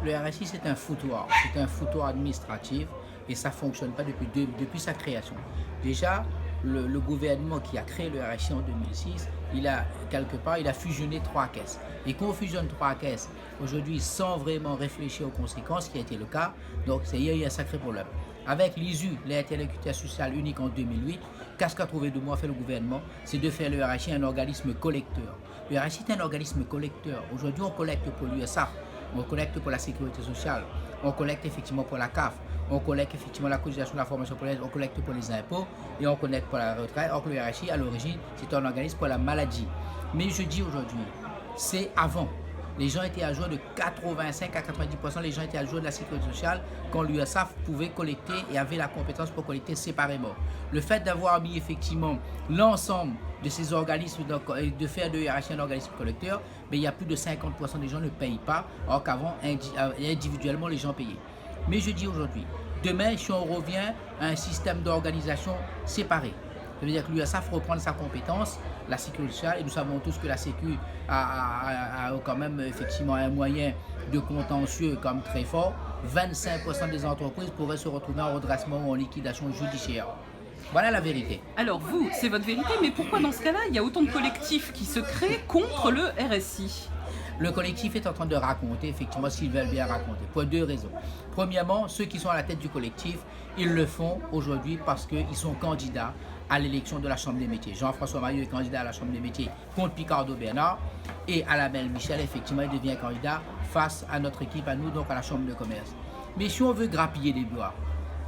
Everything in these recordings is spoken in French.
Le RSI, c'est un foutoir administratif et ça ne fonctionne pas depuis sa création. Déjà, le gouvernement qui a créé le RSI en 2006, il a fusionné trois caisses. Et quand on fusionne trois caisses, aujourd'hui, sans vraiment réfléchir aux conséquences, ce qui a été le cas, donc il y a eu un sacré problème. Avec l'ISU, l'interlocuteur social unique en 2008, qu'est-ce qu'a trouvé de moi fait le gouvernement? C'est de faire le RSI un organisme collecteur. Le RSI est un organisme collecteur. Aujourd'hui, on collecte pour l'USAF, on collecte pour la sécurité sociale, on collecte effectivement pour la CAF, on collecte effectivement la cotisation de la formation professionnelle, on collecte pour les impôts et on collecte pour la retraite. Or que le RSI, à l'origine, c'est un organisme pour la maladie. Mais je dis aujourd'hui, c'est avant. Les gens étaient à jour de 85 à 90%, les gens étaient à jour de la sécurité sociale quand l'USAF pouvait collecter et avait la compétence pour collecter séparément. Le fait d'avoir mis effectivement l'ensemble de ces organismes, de faire de RSI un organisme collecteur, mais il y a plus de 50% des gens ne payent pas, alors qu'avant, individuellement, les gens payaient. Mais je dis aujourd'hui, demain, si on revient à un système d'organisation séparé, ça veut dire que l'USAF reprend sa compétence, la sécurité sociale, et nous savons tous que la Sécu a quand même effectivement un moyen de contentieux comme très fort. 25% des entreprises pourraient se retrouver en redressement ou en liquidation judiciaire. Voilà la vérité. Alors vous, c'est votre vérité, mais pourquoi dans ce cas-là, il y a autant de collectifs qui se créent contre le RSI? Le collectif est en train de raconter, effectivement, s'ils veulent bien raconter, pour deux raisons. Premièrement, ceux qui sont à la tête du collectif, ils le font aujourd'hui parce qu'ils sont candidats à l'élection de la Chambre des métiers. Jean-François Maillot est candidat à la Chambre des métiers contre Picardo Bernard et Alamel Michel, effectivement, il devient candidat face à notre équipe, à nous, donc à la Chambre de commerce. Mais si on veut grappiller des gloires,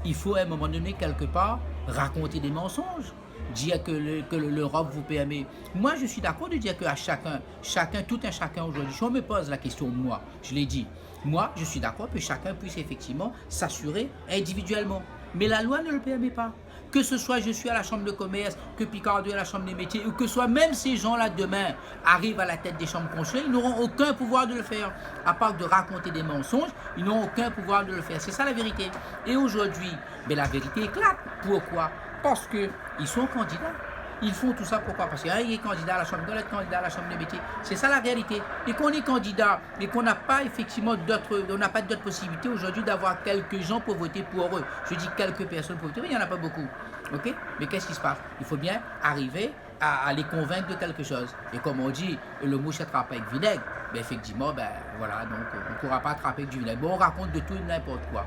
il faut à un moment donné, quelque part, raconter des mensonges. Dire que l'Europe vous permet. Moi, je suis d'accord de dire qu'à chacun, tout un chacun aujourd'hui, si on me pose la question, moi, je l'ai dit, moi, je suis d'accord que chacun puisse effectivement s'assurer individuellement. Mais la loi ne le permet pas. Que ce soit je suis à la chambre de commerce, que Picardo est à la chambre des métiers, ou que ce soit même ces gens-là demain arrivent à la tête des chambres consulaires, ils n'auront aucun pouvoir de le faire. À part de raconter des mensonges, ils n'auront aucun pouvoir de le faire. C'est ça la vérité. Et aujourd'hui, mais la vérité éclate. Pourquoi? Parce qu'ils sont candidats. Ils font tout ça pourquoi? Parce qu'un est candidat à la chambre, l'autre est candidat à la chambre des métiers. C'est ça la réalité. Et qu'on est candidat et qu'on n'a pas effectivement d'autres possibilités aujourd'hui d'avoir quelques gens pour voter pour eux. Je dis quelques personnes pour voter, mais il n'y en a pas beaucoup. Ok? Mais qu'est-ce qui se passe? Il faut bien arriver à les convaincre de quelque chose. Et comme on dit, le mouche attrape avec vinaigre. Ben effectivement, ben voilà, donc on ne pourra pas attraper avec du vinaigre. Bon, on raconte de tout et n'importe quoi.